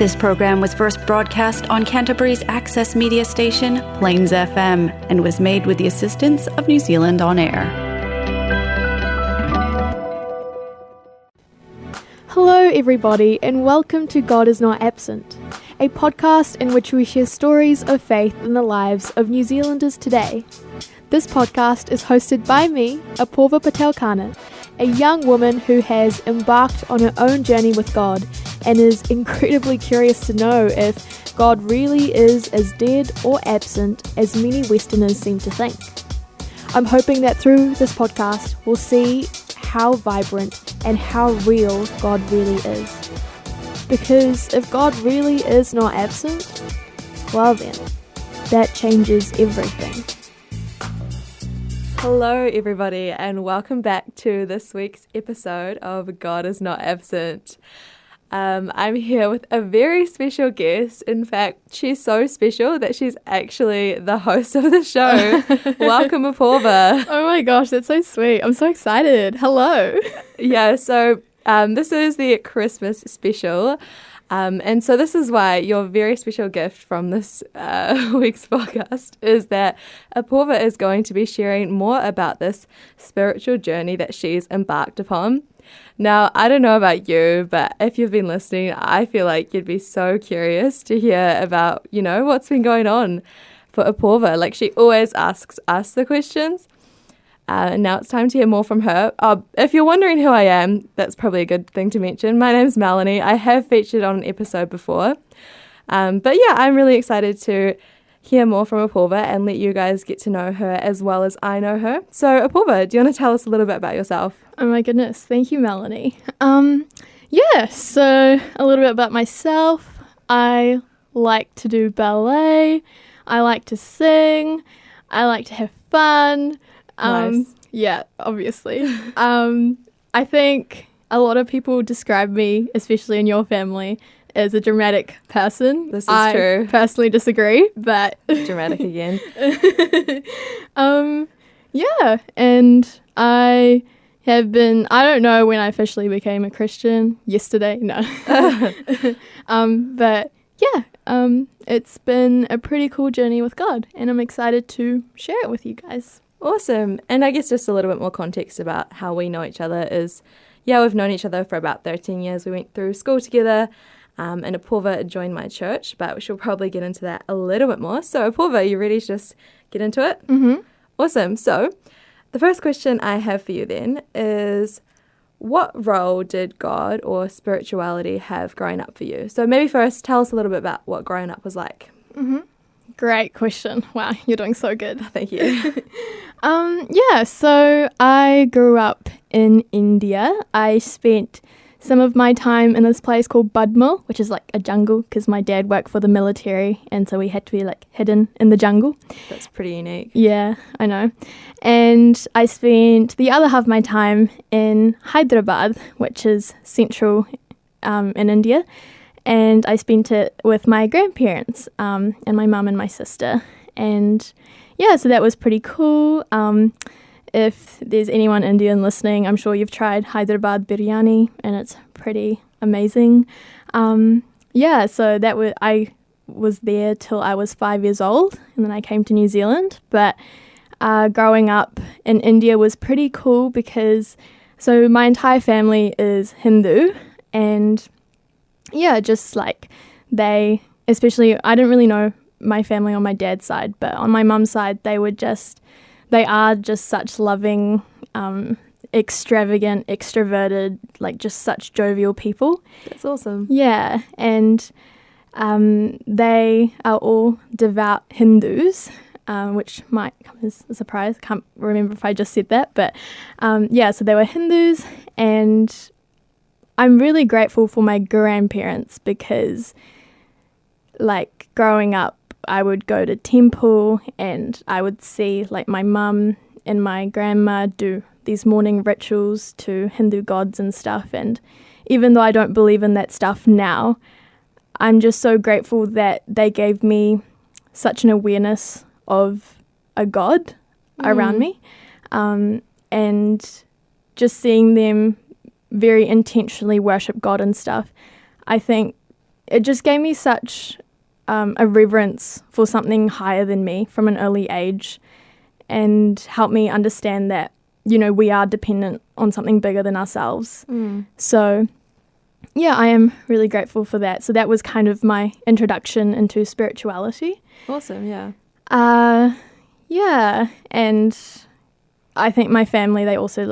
This program was first broadcast on Canterbury's access media station, Plains FM, and was made with the assistance of New Zealand On Air. Hello everybody, and welcome to God is Not Absent, a podcast in which we share stories of faith in the lives of New Zealanders today. This podcast is hosted by me, Apoorva Patelkhana, a young woman who has embarked on her own journey with God and is incredibly curious to know if God really is as dead or absent as many Westerners seem to think. I'm hoping that through this podcast we'll see how vibrant and how real God really is. Because if God really is not absent, well then, that changes everything. Hello everybody, and welcome back to this week's episode of God is Not Absent. I'm here with a very special guest. In fact, she's so special that she's actually the host of the show. Welcome, Apoorva. Oh my gosh, that's so sweet. I'm so excited. Hello. Yeah, so this is the Christmas special. And so this is why your very special gift from this week's podcast is that Apoorva is going to be sharing more about this spiritual journey that she's embarked upon. Now, I don't know about you, but if you've been listening, I feel like you'd be so curious to hear about, what's been going on for Apoorva. Like, she always asks us the questions. And now it's time to hear more from her. If you're wondering who I am, that's probably a good thing to mention. My name's Melanie. I have featured on an episode before. But yeah, I'm really excited to hear more from Apoorva and let you guys get to know her as well as I know her. So Apoorva, do you want to tell us a little bit about yourself? Oh my goodness, thank you, Melanie. So a little bit about myself. I like to do ballet. I like to sing. I like to have fun. Nice. Yeah, obviously. I think a lot of people describe me, especially in your family, as a dramatic person. This is I true. personally disagree, but Dramatic again. Yeah, and I don't know when I officially became a Christian. Yesterday, no. But yeah, it's been a pretty cool journey with God, and I'm excited to share it with you guys. Awesome. And I guess just a little bit more context about how we know each other is, we've known each other for about 13 years. We went through school together, and Apoorva joined my church, but she'll probably get into that a little bit more. So Apoorva, are you ready to just get into it? Mm-hmm. Awesome. So the first question I have for you then is, what role did God or spirituality have growing up for you? So maybe first tell us a little bit about what growing up was like. Mm-hmm. Great question. Wow, you're doing so good. Thank you. So I grew up in India. I spent some of my time in this place called Budmal, which is like a jungle, because my dad worked for the military, and so we had to be like hidden in the jungle. That's pretty unique. Yeah, I know. And I spent the other half of my time in Hyderabad, which is central in India. And I spent it with my grandparents and my mum and my sister. And yeah, so that was pretty cool. If there's anyone Indian listening, I'm sure you've tried Hyderabad biryani, and it's pretty amazing. So I was there till I was 5 years old, and then I came to New Zealand. But growing up in India was pretty cool because my entire family is Hindu, and just like I didn't really know my family on my dad's side, but on my mum's side, they are just such loving, extravagant, extroverted, like just such jovial people. That's awesome. Yeah, and they are all devout Hindus, which might come as a surprise. Can't remember if I just said that, but so they were Hindus, and I'm really grateful for my grandparents because, like, growing up, I would go to temple and I would see, like, my mum and my grandma do these morning rituals to Hindu gods and stuff. And even though I don't believe in that stuff now, I'm just so grateful that they gave me such an awareness of a God around me. And just seeing them very intentionally worship God and stuff, I think it just gave me such a reverence for something higher than me from an early age, and helped me understand that, we are dependent on something bigger than ourselves. So, yeah, I am really grateful for that. So that was kind of my introduction into spirituality. Awesome, yeah. Yeah, and I think my family, they also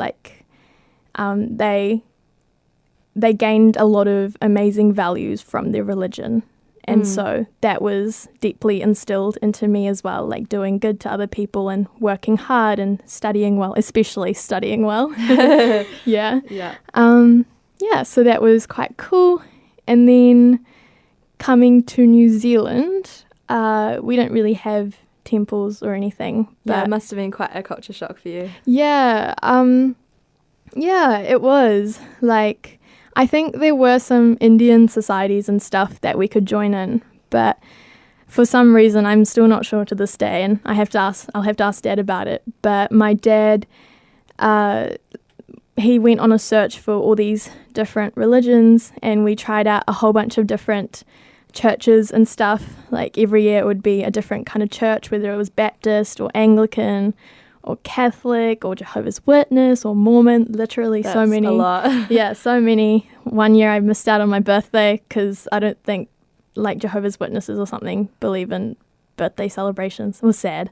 they gained a lot of amazing values from their religion. And so that was deeply instilled into me as well, like doing good to other people and working hard and studying well, especially studying well. Yeah. Yeah. Yeah, so that was quite cool. And then coming to New Zealand, we don't really have temples or anything. Yeah, it must have been quite a culture shock for you. Yeah, yeah, it was. Like, I think there were some Indian societies and stuff that we could join in, but for some reason I'm still not sure to this day, and I'll have to ask Dad about it. But my dad, he went on a search for all these different religions, and we tried out a whole bunch of different churches and stuff. Like every year it would be a different kind of church, whether it was Baptist or Anglican or Catholic or Jehovah's Witness or Mormon, literally. That's so many. a lot. Yeah, so many. One year I missed out on my birthday because I don't think like Jehovah's Witnesses or something believe in birthday celebrations. It was sad.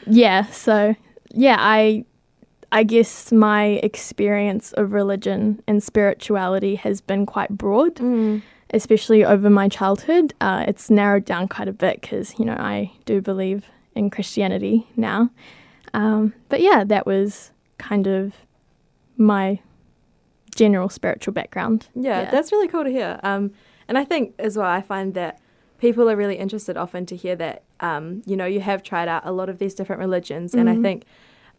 Yeah, so yeah, I guess my experience of religion and spirituality has been quite broad, especially over my childhood. It's narrowed down quite a bit because, I do believe in Christianity now. But yeah, that was kind of my general spiritual background. Yeah, that's really cool to hear. And I think as well, I find that people are really interested often to hear that, you have tried out a lot of these different religions. And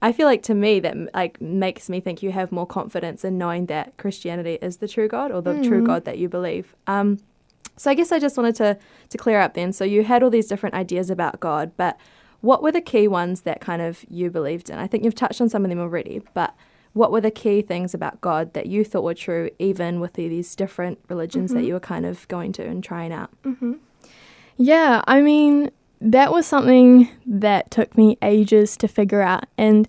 I feel like to me that makes me think you have more confidence in knowing that Christianity is the true God or the true God that you believe. So I guess I just wanted to clear up then. So you had all these different ideas about God, but what were the key ones that kind of you believed in? I think you've touched on some of them already, but what were the key things about God that you thought were true, even with these different religions that you were kind of going to and trying out? Yeah, I mean, that was something that took me ages to figure out. And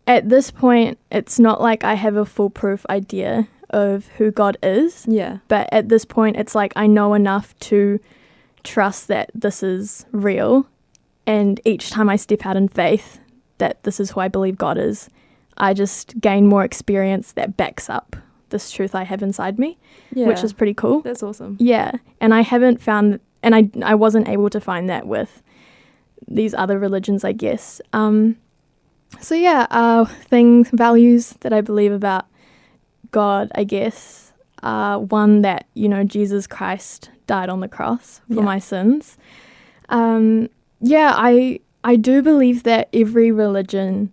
at this point, it's not like I have a foolproof idea of who God is. Yeah. But at this point, it's like I know enough to trust that this is real. And each time I step out in faith that this is who I believe God is, I just gain more experience that backs up this truth I have inside me, which is pretty cool. That's awesome. Yeah, and I haven't found, and I wasn't able to find that with these other religions, I guess. So yeah, values that I believe about God, I guess, one that, Jesus Christ died on the cross for my sins. Yeah, I do believe that every religion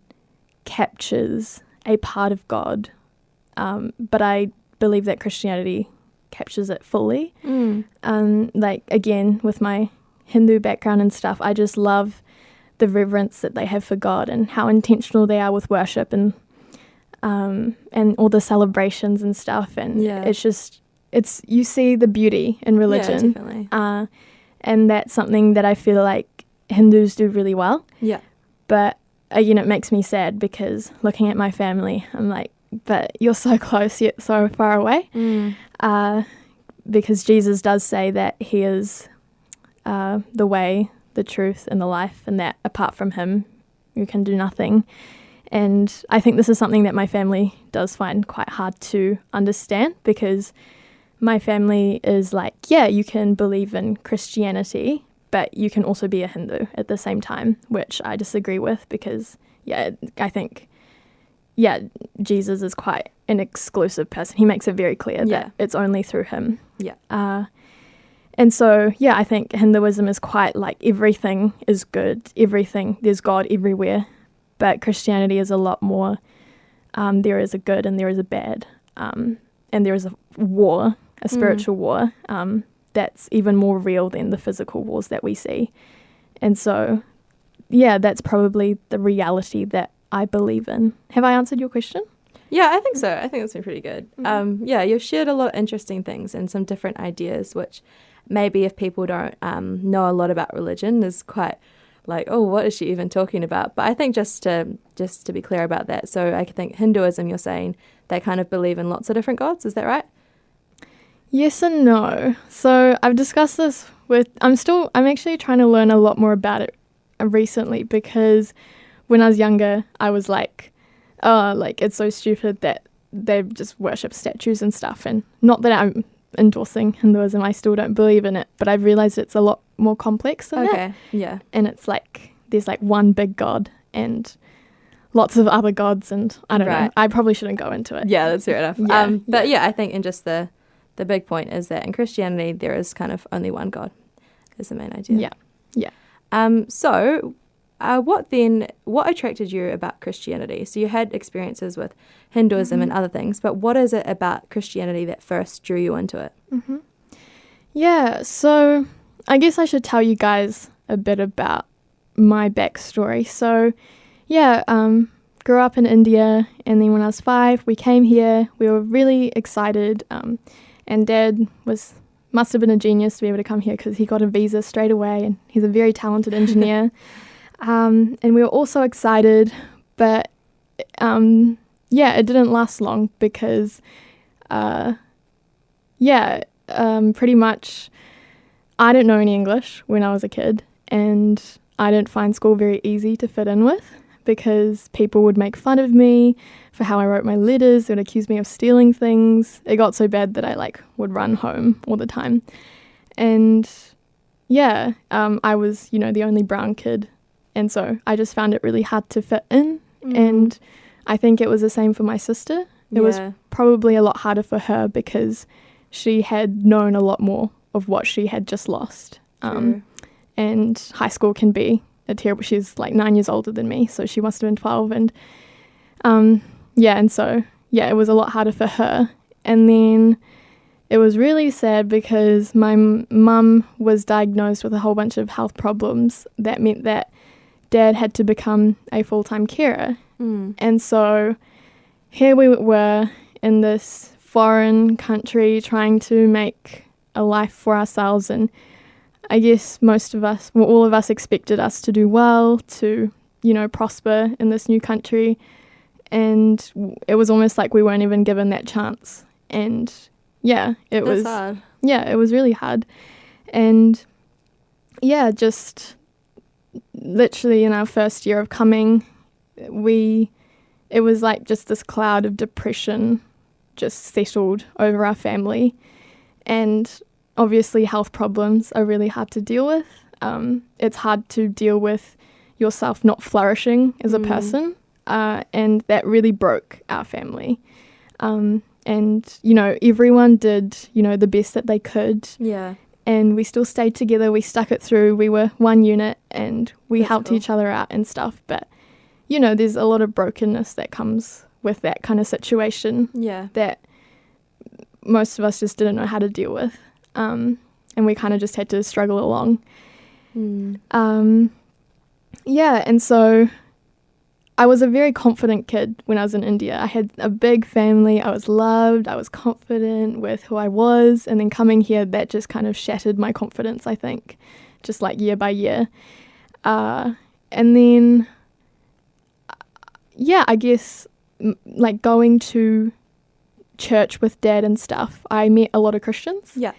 captures a part of God, but I believe that Christianity captures it fully. Like, again, with my Hindu background and stuff, I just love the reverence that they have for God and how intentional they are with worship and all the celebrations and stuff. And it's you see the beauty in religion. Yeah, definitely. And that's something that I feel like Hindus do really well. Yeah. But, it makes me sad because looking at my family, I'm like, but you're so close yet so far away. Because Jesus does say that he is the way, the truth, and the life, and that apart from him, you can do nothing. And I think this is something that my family does find quite hard to understand, because my family is like, yeah, you can believe in Christianity, but you can also be a Hindu at the same time, which I disagree with because, I think, Jesus is quite an exclusive person. He makes it very clear that it's only through him. Yeah. And so, I think Hinduism is quite like everything is good, there's God everywhere. But Christianity is a lot more, there is a good and there is a bad. And there is a war, a spiritual war, that's even more real than the physical wars that we see. And so, that's probably the reality that I believe in. Have I answered your question? Yeah, I think so. I think that's been pretty good. Yeah, you've shared a lot of interesting things and some different ideas, which maybe if people don't know a lot about religion is quite like, oh, what is she even talking about? But I think just to be clear about that, so I think Hinduism, you're saying they kind of believe in lots of different gods. Is that right? Yes and no. So I've discussed this with, I'm actually trying to learn a lot more about it recently, because when I was younger, I was like, oh, like it's so stupid that they just worship statues and stuff. And not that I'm endorsing Hinduism, I still don't believe in it, but I've realized it's a lot more complex than that. Okay, yeah. And it's like, there's like one big god and lots of other gods, and I don't know. I probably shouldn't go into it. Yeah, that's fair enough. But I think in just the big point is that in Christianity, there is kind of only one God, is the main idea. Yeah. So what attracted you about Christianity? So you had experiences with Hinduism and other things, but what is it about Christianity that first drew you into it? Mm-hmm. Yeah, so I guess I should tell you guys a bit about my backstory. So, grew up in India, and then when I was 5, we came here. We were really excited, and Dad must have been a genius to be able to come here, because he got a visa straight away, and he's a very talented engineer. And we were also excited, but it didn't last long, because pretty much I didn't know any English when I was a kid, and I didn't find school very easy to fit in with, because people would make fun of me for how I wrote my letters. They would accuse me of stealing things. It got so bad that I would run home all the time. And I was, the only brown kid. And so I just found it really hard to fit in. And I think it was the same for my sister. It was probably a lot harder for her, because she had known a lot more of what she had just lost. And high school can be a terrible, she's 9 years older than me, so she must have been 12. And it was a lot harder for her. And then it was really sad, because my mum was diagnosed with a whole bunch of health problems that meant that Dad had to become a full-time carer. And so here we were in this foreign country trying to make a life for ourselves, and I guess all of us expected us to do well, to, prosper in this new country, and it was almost like we weren't even given that chance. And it was hard. Yeah, it was really hard. And just literally in our first year of coming, it was like just this cloud of depression just settled over our family. And obviously health problems are really hard to deal with. It's hard to deal with yourself not flourishing as a person. And that really broke our family. And, everyone did, the best that they could. Yeah. And we still stayed together. We stuck it through. We were one unit, and we helped each other out and stuff. But, there's a lot of brokenness that comes with that kind of situation. Yeah. That most of us just didn't know how to deal with. And we kind of just had to struggle along. And so I was a very confident kid when I was in India. I had a big family. I was loved. I was confident with who I was. And then coming here, that just kind of shattered my confidence, I think, just year by year. And then, I guess, going to church with Dad and stuff, I met a lot of Christians. Yeah.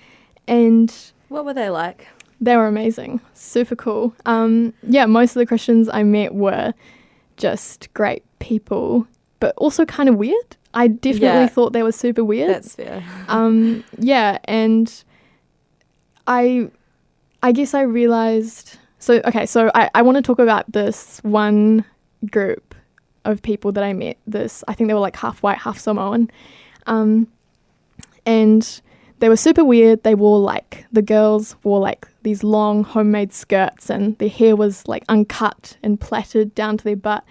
And what were they like? They were amazing. Super cool. Most of the Christians I met were just great people, but also kind of weird. I definitely thought they were super weird. That's fair. And I guess I realized, so I want to talk about this one group of people that I met. I think they were half white, half Samoan. And they were super weird. They wore the girls wore these long homemade skirts, and their hair was uncut and plaited down to their butt.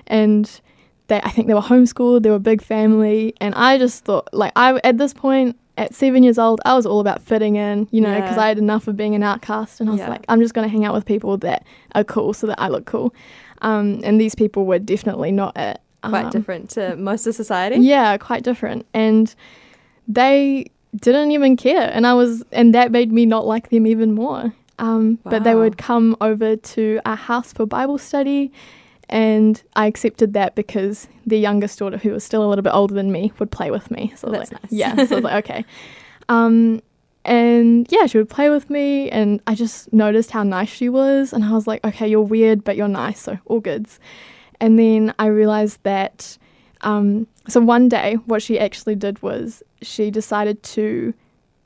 And I think they were homeschooled. They were a big family. And I just thought, at this point, at 7 years old, I was all about fitting in, because I had enough of being an outcast. And I was I'm just going to hang out with people that are cool so that I look cool. And these people were definitely not it. Quite different to most of society? Yeah, quite different. And they didn't even care. And that made me not like them even more. But they would come over to our house for Bible study, and I accepted that because the youngest daughter, who was still a little bit older than me, would play with me. So that's nice. Yeah, so I was like, okay. And yeah, she would play with me, and I just noticed how nice she was, and I was like, okay, you're weird, but you're nice, so all goods. And then I realized that, so one day what she actually did was she decided to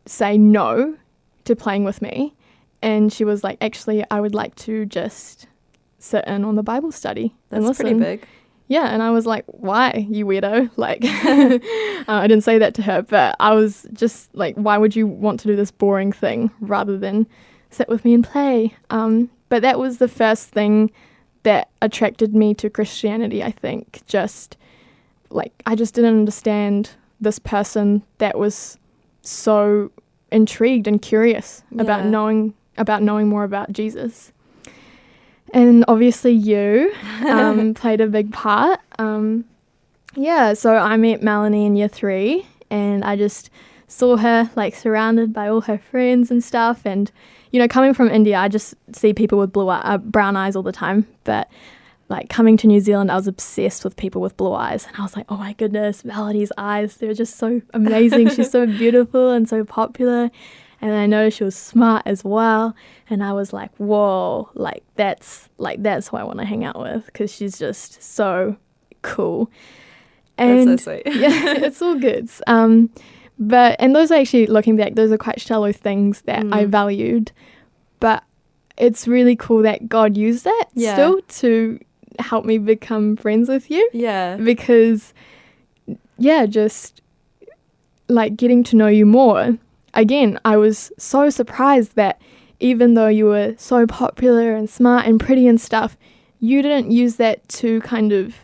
say no to playing with me, and she was like, actually, I would like to just sit in on the Bible study and listen. That's pretty big. Yeah, and I was like, why, you weirdo? Like, I didn't say that to her, but I was just like, why would you want to do this boring thing rather than sit with me and play? But that was the first thing that attracted me to Christianity, I think. Just, like, I just didn't understand this person that was so intrigued and curious about knowing more about Jesus. And obviously you played a big part. So I met Melanie in year 3, and I just saw her like surrounded by all her friends and stuff. And, you know, coming from India, I just see people with brown eyes all the time. But like coming to New Zealand, I was obsessed with people with blue eyes. And I was like, oh my goodness, Melanie's eyes, they're just so amazing. She's so beautiful and so popular. And I noticed she was smart as well. And I was like, whoa, that's who I want to hang out with, because she's just so cool. And that's so sweet. Yeah, it's all good. And those are actually, looking back, those are quite shallow things that I valued. But it's really cool that God used that still to help me become friends with you. Yeah. Because, just like getting to know you more. Again, I was so surprised that even though you were so popular and smart and pretty and stuff, you didn't use that to kind of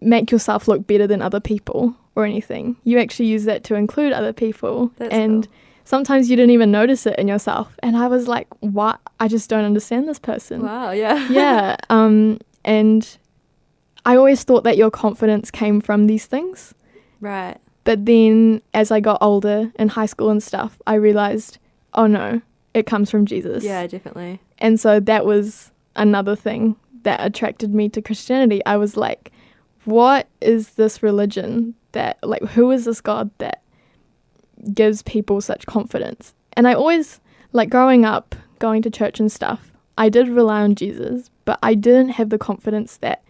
make yourself look better than other people or anything. You actually use that to include other people. That's and cool. Sometimes you didn't even notice it in yourself. And I was like, what? I just don't understand this person. Wow, yeah. Yeah. And I always thought that your confidence came from these things. Right. But then as I got older in high school and stuff, I realized, oh no, it comes from Jesus. Yeah, definitely. And so that was another thing that attracted me to Christianity. I was like, what is this religion that, like, who is this God that gives people such confidence? And I always, like, growing up, going to church and stuff, I did rely on Jesus, but I didn't have the confidence that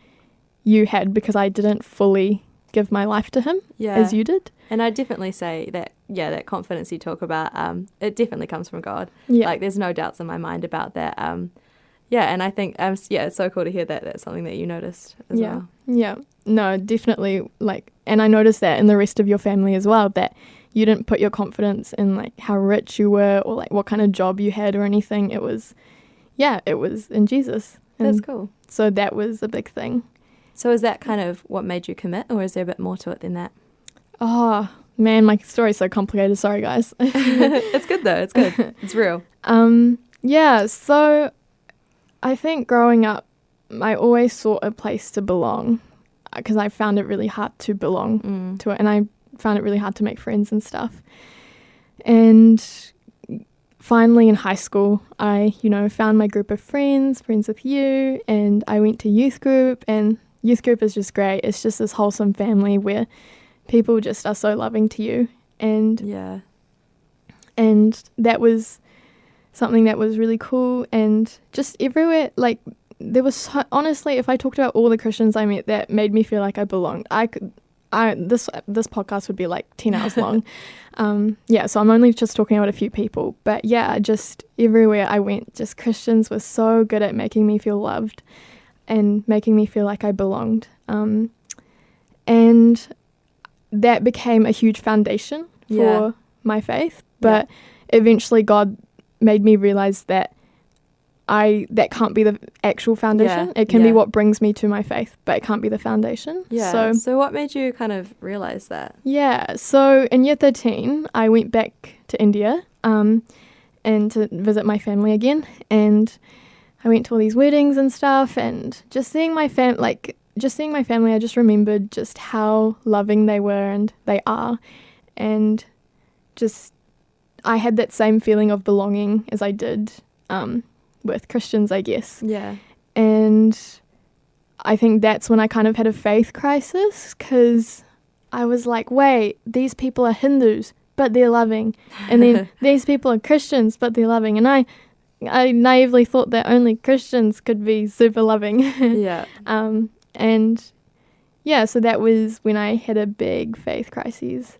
you had because I didn't fully give my life to him as you did. And I definitely say that, that confidence you talk about, it definitely comes from God. Yeah. Like, there's no doubts in my mind about that. And I think, it's so cool to hear that that's something that you noticed as well. Yeah. No, definitely. Like, and I noticed that in the rest of your family as well, that you didn't put your confidence in, like, how rich you were or, like, what kind of job you had or anything. It was in Jesus. And that's cool. So that was a big thing. So is that kind of what made you commit, or is there a bit more to it than that? Oh, man, my story's so complicated. Sorry, guys. It's good, though. It's good. It's real. So I think growing up, I always sought a place to belong because I found it really hard to belong to it, and I found it really hard to make friends and stuff. And finally in high school, I, found my group of friends with you, and I went to youth group, and youth group is just great. It's just this wholesome family where people just are so loving to you. And that was something that was really cool. And just everywhere, like, there was so, honestly, if I talked about all the Christians I met, that made me feel like I belonged. This podcast would be like 10 hours long. So I'm only just talking about a few people. But yeah, just everywhere I went, just Christians were so good at making me feel loved and making me feel like I belonged. And that became a huge foundation for my faith. But eventually God made me realize that that can't be the actual foundation. It can be what brings me to my faith, but it can't be the foundation. Yeah. So what made you kind of realize that? Yeah. So in year 13, I went back to India and to visit my family again. And I went to all these weddings and stuff, and just seeing my family, like, just seeing my family, I just remembered just how loving they were and they are. And just, I had that same feeling of belonging as I did with Christians, I guess. Yeah. And I think that's when I kind of had a faith crisis, because I was like, wait, these people are Hindus, but they're loving. And then these people are Christians, but they're loving. And I naively thought that only Christians could be super loving. Yeah. And yeah, so that was when I had a big faith crisis.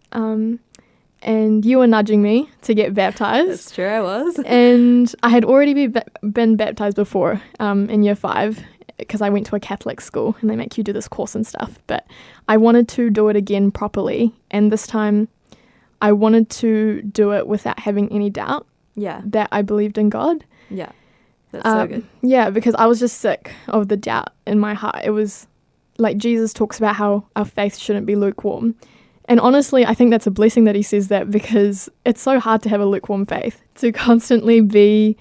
And you were nudging me to get baptized. That's true, I was. And I had already been baptized before in year 5, because I went to a Catholic school and they make you do this course and stuff. But I wanted to do it again properly. And this time I wanted to do it without having any doubt that I believed in God. Yeah. That's so good. Yeah, because I was just sick of the doubt in my heart. It was like Jesus talks about how our faith shouldn't be lukewarm. And honestly, I think that's a blessing that he says that, because it's so hard to have a lukewarm faith. To constantly be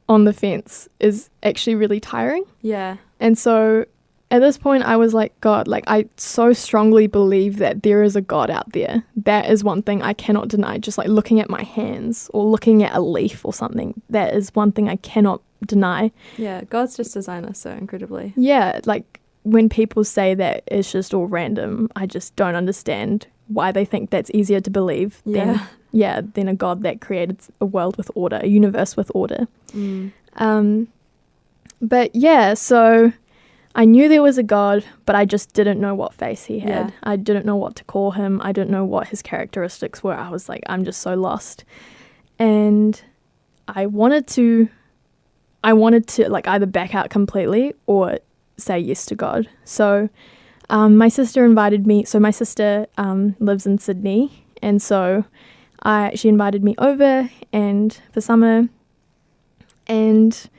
on the fence is actually really tiring. Yeah. And so at this point, I was like, God, like, I so strongly believe that there is a God out there. That is one thing I cannot deny. Just like looking at my hands or looking at a leaf or something, that is one thing I cannot deny. Yeah, God's just designed us so incredibly. Yeah, like when people say that it's just all random, I just don't understand why they think that's easier to believe than a God that created a world with order, a universe with order. But yeah, so I knew there was a God, but I just didn't know what face he had. Yeah. I didn't know what to call him. I didn't know what his characteristics were. I was like, I'm just so lost. And I wanted to like either back out completely or say yes to God. So my sister invited me. So my sister lives in Sydney, and so she invited me over and for summer, and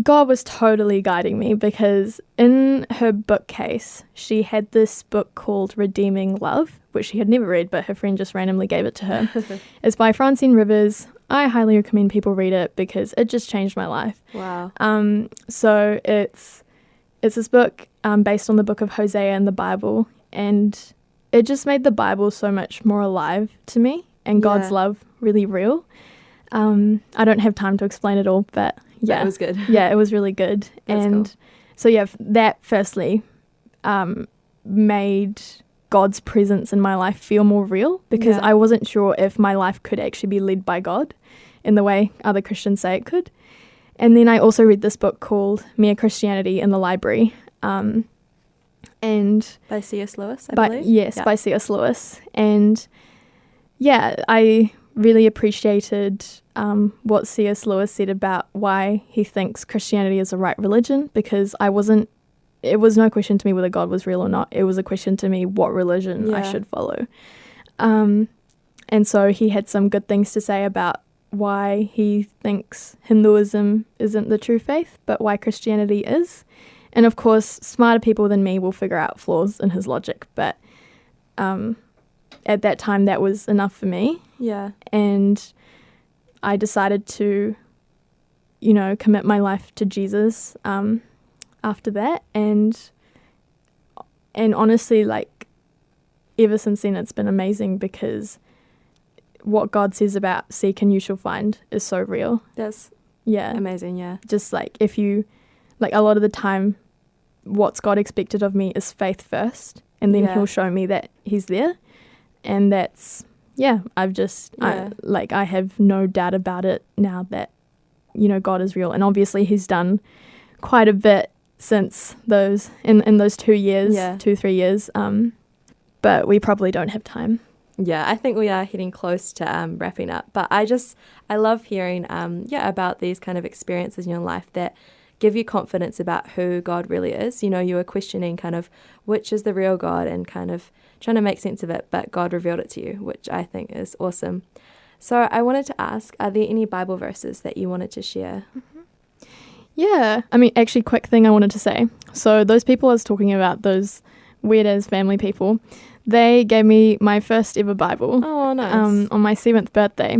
God was totally guiding me, because in her bookcase she had this book called Redeeming Love, which she had never read, but her friend just randomly gave it to her. It's by Francine Rivers. I highly recommend people read it because it just changed my life. Wow. So it's this book based on the book of Hosea in the Bible, and it just made the Bible so much more alive to me, and God's love really real. I don't have time to explain it all, but yeah, it was good. Yeah, it was really good. That's and cool. So yeah, that firstly made God's presence in my life feel more real, because I wasn't sure if my life could actually be led by God in the way other Christians say it could. And then I also read this book called Mere Christianity in the library. And by C.S. Lewis, I believe? Yes, by C.S. Lewis. And yeah, I really appreciated what C.S. Lewis said about why he thinks Christianity is the right religion, because it was no question to me whether God was real or not. It was a question to me what religion I should follow. And so he had some good things to say about why he thinks Hinduism isn't the true faith, but why Christianity is. And of course, smarter people than me will figure out flaws in his logic, but at that time that was enough for me. Yeah. And I decided to, commit my life to Jesus after that. And honestly, like, ever since then, it's been amazing, because what God says about seek and you shall find is so real. That's Yeah. amazing, yeah. Just like if you, like a lot of the time, what's God expected of me is faith first, and then he'll show me that he's there. And that's, I have no doubt about it now that, God is real. And obviously he's done quite a bit since those, in those 2 years, 2-3 years. But we probably don't have time. Yeah, I think we are getting close to wrapping up. But I love hearing, about these kind of experiences in your life that give you confidence about who God really is. You were questioning kind of which is the real God and kind of trying to make sense of it, but God revealed it to you, which I think is awesome. So I wanted to ask, are there any Bible verses that you wanted to share? Mm-hmm. Yeah, actually, quick thing I wanted to say. So those people I was talking about, those weird-as family people, they gave me my first ever Bible. Oh, nice. On my 7th birthday.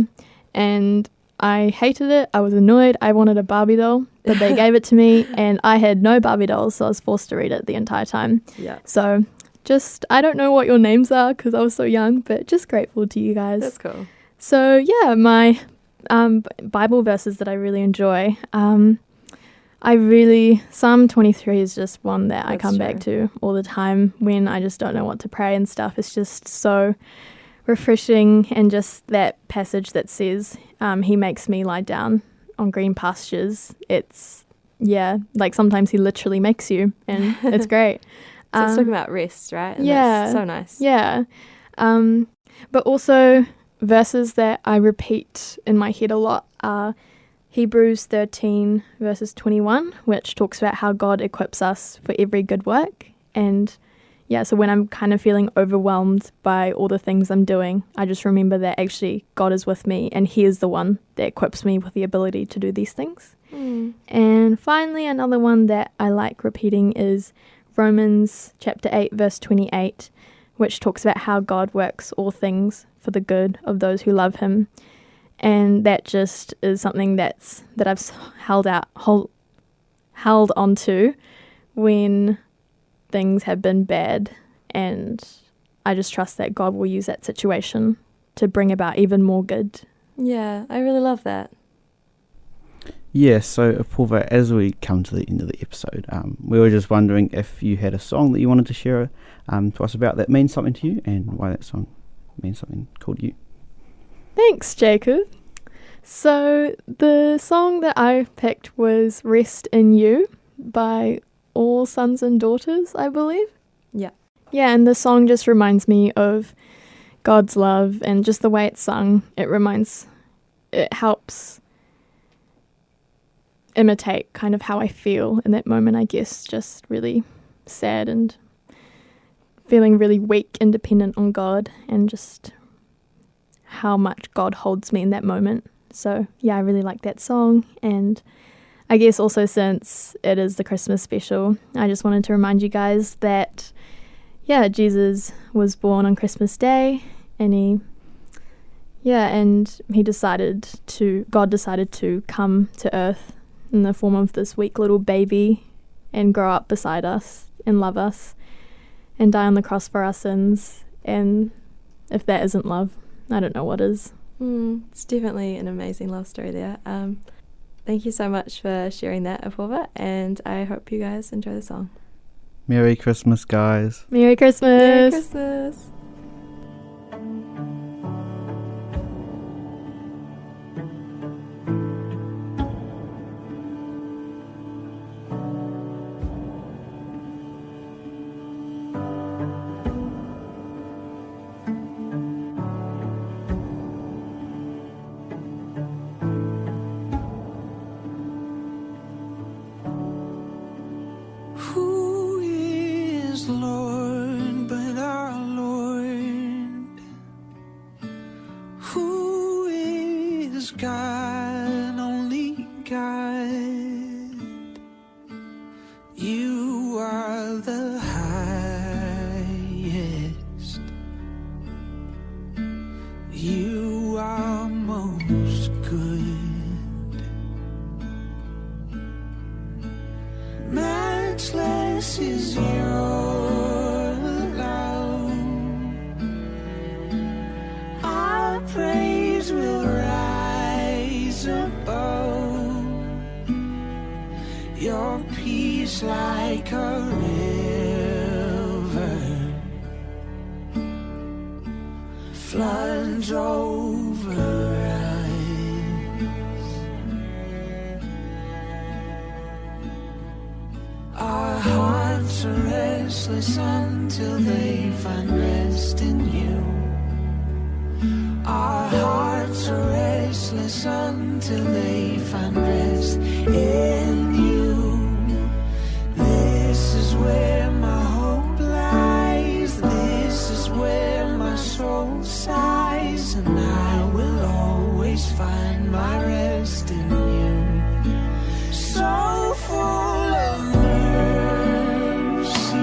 And I hated it. I was annoyed. I wanted a Barbie doll. but they gave it to me, and I had no Barbie dolls, so I was forced to read it the entire time. Yeah. So I don't know what your names are because I was so young, but just grateful to you guys. That's cool. So yeah, my Bible verses that I really enjoy. Psalm 23 is just one that I come back to all the time when I just don't know what to pray and stuff. It's just so refreshing, and just that passage that says, he makes me lie down on green pastures. It's, like sometimes he literally makes you, and it's great. So it's talking about rest, right? And yeah. That's so nice. Yeah. But also verses that I repeat in my head a lot are Hebrews 13 verses 21, which talks about how God equips us for every good work. And so when I'm kind of feeling overwhelmed by all the things I'm doing, I just remember that actually God is with me, and he is the one that equips me with the ability to do these things. And finally, another one that I like repeating is Romans chapter 8 verse 28, which talks about how God works all things for the good of those who love him. And that just is something that I've held on to when things have been bad, and I just trust that God will use that situation to bring about even more good. Yeah, I really love that. Yeah, so Apoorva, as we come to the end of the episode, we were just wondering if you had a song that you wanted to share to us about that means something to you, and why that song means something cool to you. Thanks, Jacob. So the song that I picked was Rest in You by All Sons and Daughters, I believe. Yeah. Yeah, and the song just reminds me of God's love, and just the way it's sung, it helps imitate kind of how I feel in that moment, I guess, just really sad and feeling really weak and dependent on God, and just how much God holds me in that moment. So yeah, I really like that song. And I guess also, since it is the Christmas special, I just wanted to remind you guys that Jesus was born on Christmas Day, and God decided to come to earth in the form of this weak little baby and grow up beside us and love us and die on the cross for our sins. And if that isn't love, I don't know what is. It's definitely an amazing love story there. Thank you so much for sharing that, Apoorva, and I hope you guys enjoy the song. Merry Christmas, guys. Merry Christmas. Merry Christmas. Who is Lord but our Lord? Who is God, only God? You are the highest. You are most good. Matchless is your love. Our praise will rise above. Your peace like a river floods over us. Our hearts are restless until they find rest in you. Our hearts are restless until they find rest in you. This is where my hope lies. This is where my soul sighs, and I will always find my rest in you. So full of mercy,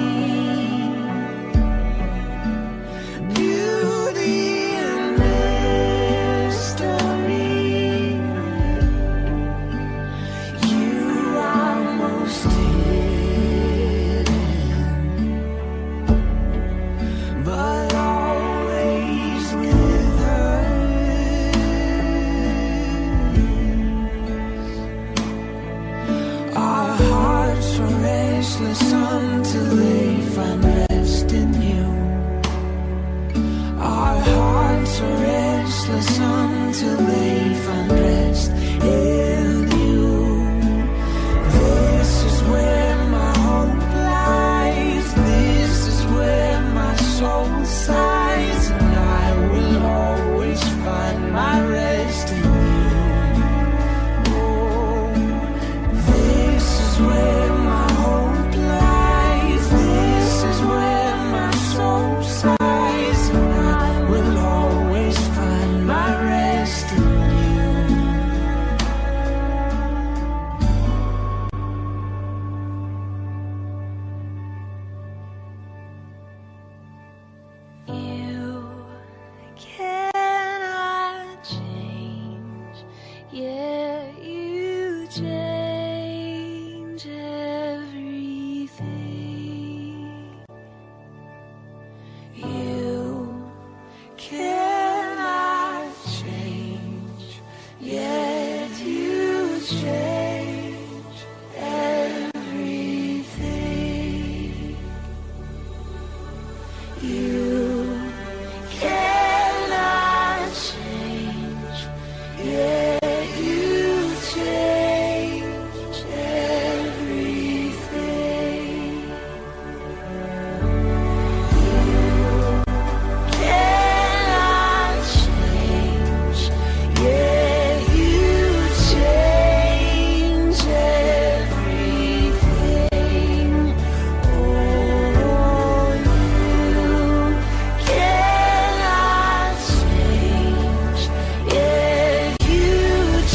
beauty and mystery. You restless until they find rest in you. Our hearts are restless until they find rest in you. This is where my hope lies. This is where my soul sighs, and I will always find my rest in you. Oh, this is where my hope lies. This is where my soul sighs, and I will always find my rest in you. You cannot change, yeah, you change everything. You cannot change, yet you change everything. You cannot change, yet you change everything. Cannot change, yet you change everything. Oh, you cannot change, yet you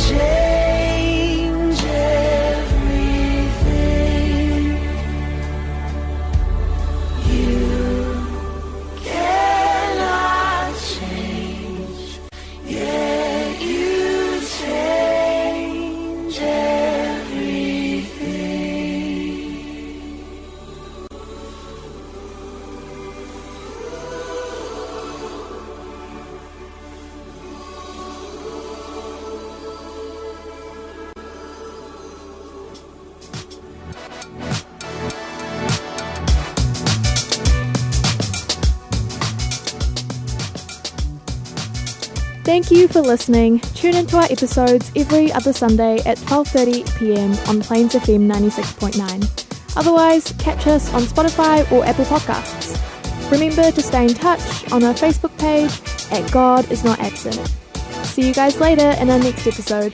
change everything. You cannot change, yet you change Thank you for listening. Tune into our episodes every other Sunday at 12:30 p.m. on Plains FM 96.9. Otherwise, catch us on Spotify or Apple Podcasts. Remember to stay in touch on our Facebook page at God Is Not Absent. See you guys later in our next episode.